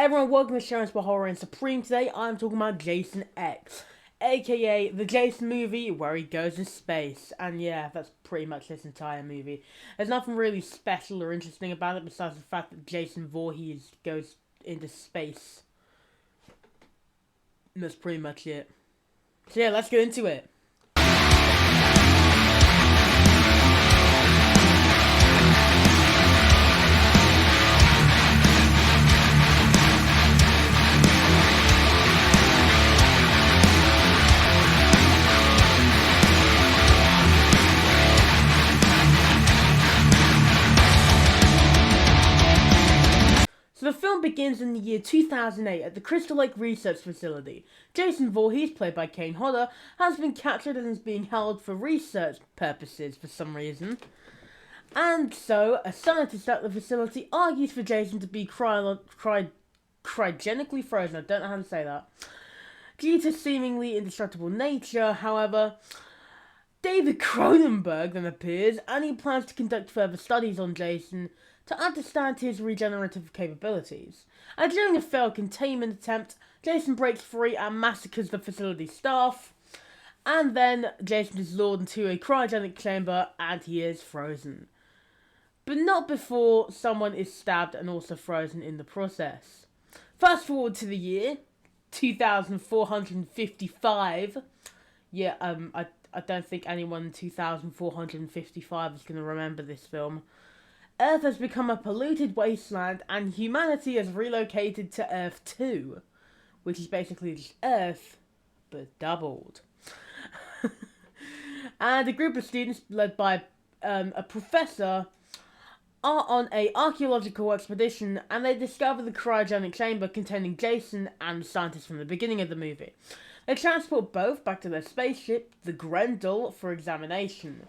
Hey everyone, welcome to SheaRants for Horror and Supreme. Today I'm talking about Jason X, aka the Jason movie where he goes to space. And yeah, that's pretty much this entire movie. There's nothing really special or interesting about it besides the fact that Jason Voorhees goes into space. And that's pretty much it. So yeah, let's get into it. So the film begins in the year 2008 at the Crystal Lake Research Facility. Jason Voorhees, played by Kane Hodder, has been captured and is being held for research purposes for some reason. And so, a scientist at the facility argues for Jason to be cryogenically frozen. I don't know how to say that. Due to seemingly indestructible nature, however, David Cronenberg then appears and he plans to conduct further studies on Jason to understand his regenerative capabilities. And during a failed containment attempt, Jason breaks free and massacres the facility staff. And then Jason is lured into a cryogenic chamber and he is frozen. But not before someone is stabbed and also frozen in the process. Fast forward to the year 2455. Yeah, I don't think anyone in 2455 is going to remember this film. Earth has become a polluted wasteland and humanity has relocated to Earth 2, which is basically just Earth, but doubled. And a group of students led by a professor are on a archaeological expedition and they discover the cryogenic chamber containing Jason and the scientists from the beginning of the movie. They transport both back to their spaceship, the Grendel, for examination.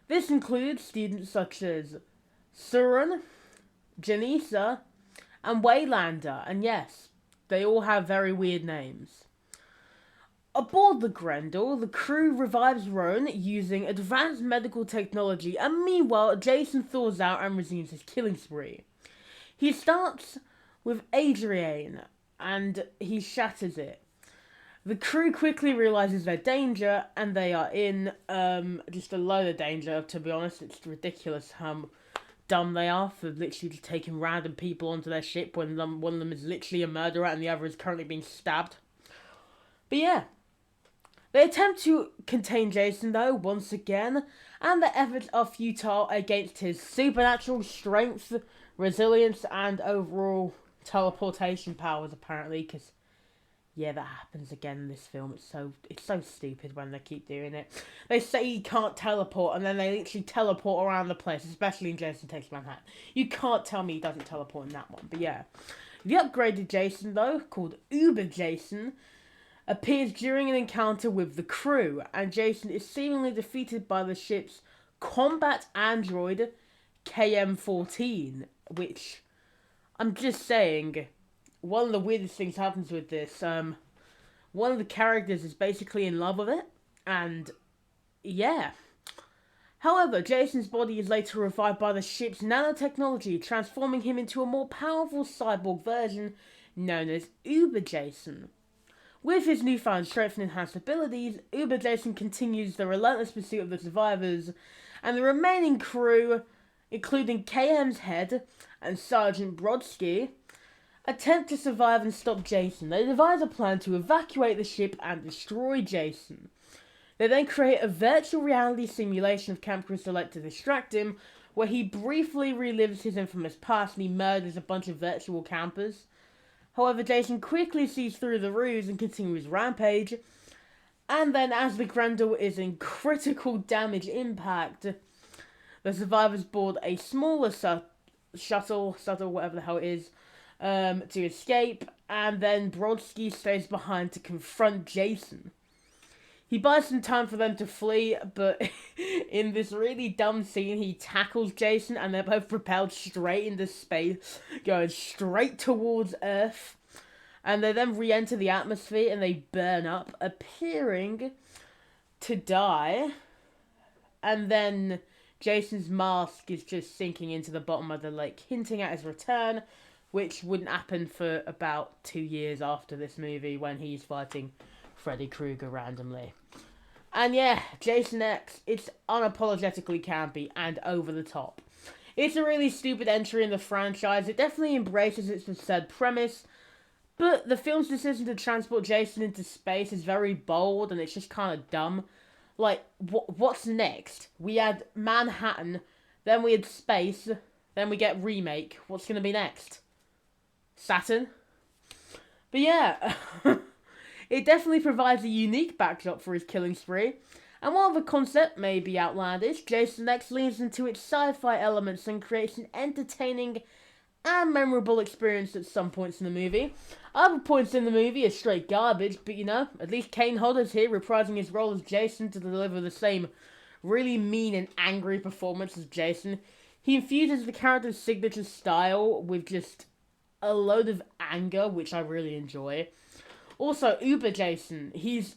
This includes students such as Suran, Janisa, and Waylander, and yes, they all have very weird names. Aboard the Grendel, the crew revives Roan using advanced medical technology, and meanwhile, Jason thaws out and resumes his killing spree. He starts with Adrienne, and he shatters it. The crew quickly realizes their danger, and they are in just a load of danger, to be honest. It's ridiculous how dumb they are for literally just taking random people onto their ship when one of them is literally a murderer and the other is currently being stabbed. But yeah, they attempt to contain Jason though, once again, and their efforts are futile against his supernatural strength, resilience, and overall teleportation powers, apparently, because yeah, that happens again in this film. It's so stupid when they keep doing it. They say he can't teleport, and then they literally teleport around the place, especially in Jason Takes Manhattan. You can't tell me he doesn't teleport in that one, but yeah. The upgraded Jason, though, called Uber Jason, appears during an encounter with the crew, and Jason is seemingly defeated by the ship's combat android, KM-14, which, I'm just saying, one of the weirdest things happens with this. One of the characters is basically in love with it, and yeah. However, Jason's body is later revived by the ship's nanotechnology, transforming him into a more powerful cyborg version known as Uber Jason. With his newfound strength and enhanced abilities, Uber Jason continues the relentless pursuit of the survivors, and the remaining crew, including KM's head and Sergeant Brodsky, attempt to survive and stop Jason. They devise a plan to evacuate the ship and destroy Jason. They then create a virtual reality simulation of Camp Crystal Lake to distract him, where he briefly relives his infamous past and he murders a bunch of virtual campers. However, Jason quickly sees through the ruse and continues his rampage. And then, as the Grendel is in critical damage impact, the survivors board a smaller shuttle, whatever the hell it is, to escape, and then Brodsky stays behind to confront Jason. He buys some time for them to flee, but in this really dumb scene, he tackles Jason, and they're both propelled straight into space, going straight towards Earth, and they then re-enter the atmosphere, and they burn up, appearing to die, and then Jason's mask is just sinking into the bottom of the lake, hinting at his return, which wouldn't happen for about 2 years after this movie when he's fighting Freddy Krueger randomly. And yeah, Jason X, it's unapologetically campy and over the top. It's a really stupid entry in the franchise. It definitely embraces its absurd premise, but the film's decision to transport Jason into space is very bold and it's just kind of dumb. Like, what's next? We had Manhattan, then we had space, then we get remake. What's going to be next? Saturn? But yeah, it definitely provides a unique backdrop for his killing spree. And while the concept may be outlandish, Jason X leans into its sci-fi elements and creates an entertaining and memorable experience at some points in the movie. Other points in the movie are straight garbage, but you know, at least Kane Hodder's here reprising his role as Jason to deliver the same really mean and angry performance as Jason. He infuses the character's signature style with just a load of anger, which I really enjoy. Also, Uber Jason, he's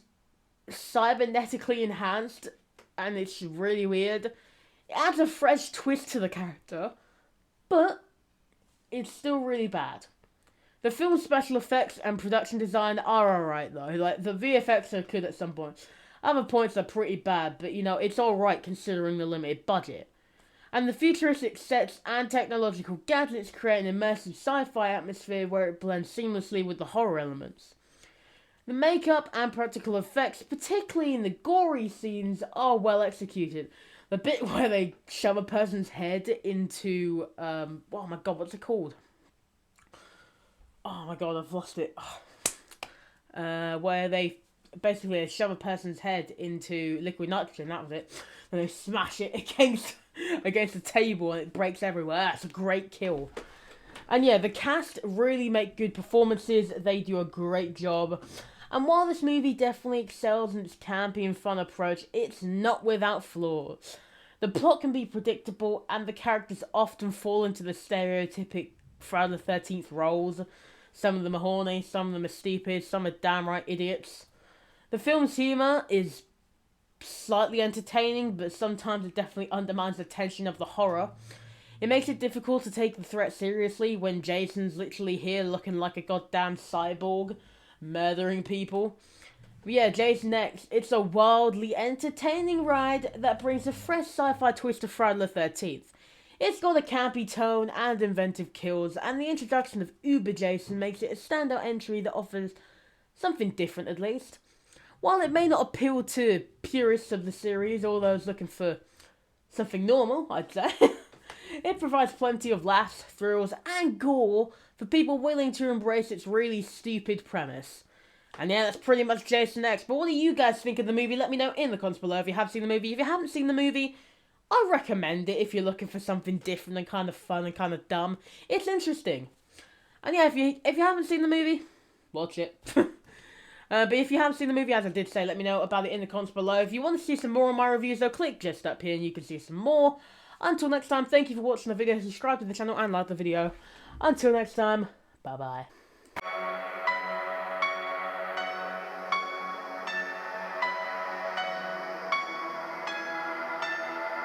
cybernetically enhanced, and it's really weird. It adds a fresh twist to the character, but it's still really bad. The film's special effects and production design are alright though, like the VFX are good at some points. Other points are pretty bad, but you know, it's alright considering the limited budget. And the futuristic sets and technological gadgets create an immersive sci-fi atmosphere where it blends seamlessly with the horror elements. The makeup and practical effects, particularly in the gory scenes, are well executed. The bit where they shove a person's head into, oh my god, what's it called? Oh my god, I've lost it. Where they basically shove a person's head into liquid nitrogen, that was it. And they smash it against the table and it breaks everywhere. That's a great kill. And yeah, the cast really make good performances. They do a great job. And while this movie definitely excels in its campy and fun approach, it's not without flaws. The plot can be predictable, and the characters often fall into the stereotypic Friday the 13th roles. Some of them are horny, some of them are stupid, some are downright idiots. The film's humour is slightly entertaining, but sometimes it definitely undermines the tension of the horror. It makes it difficult to take the threat seriously when Jason's literally here looking like a goddamn cyborg, murdering people. But yeah, Jason X, it's a wildly entertaining ride that brings a fresh sci-fi twist to Friday the 13th. It's got a campy tone and inventive kills, and the introduction of Uber Jason makes it a standout entry that offers something different at least. While it may not appeal to purists of the series or those looking for something normal, I'd say, it provides plenty of laughs, thrills, and gore for people willing to embrace its really stupid premise. And yeah, that's pretty much Jason X. But what do you guys think of the movie? Let me know in the comments below if you have seen the movie. If you haven't seen the movie, I recommend it if you're looking for something different and kind of fun and kind of dumb. It's interesting. And yeah, if you haven't seen the movie, watch it. But if you haven't seen the movie, as I did say, let me know about it in the comments below. If you want to see some more of my reviews, though, click just up here and you can see some more. Until next time, thank you for watching the video. Subscribe to the channel and like the video. Until next time, bye-bye.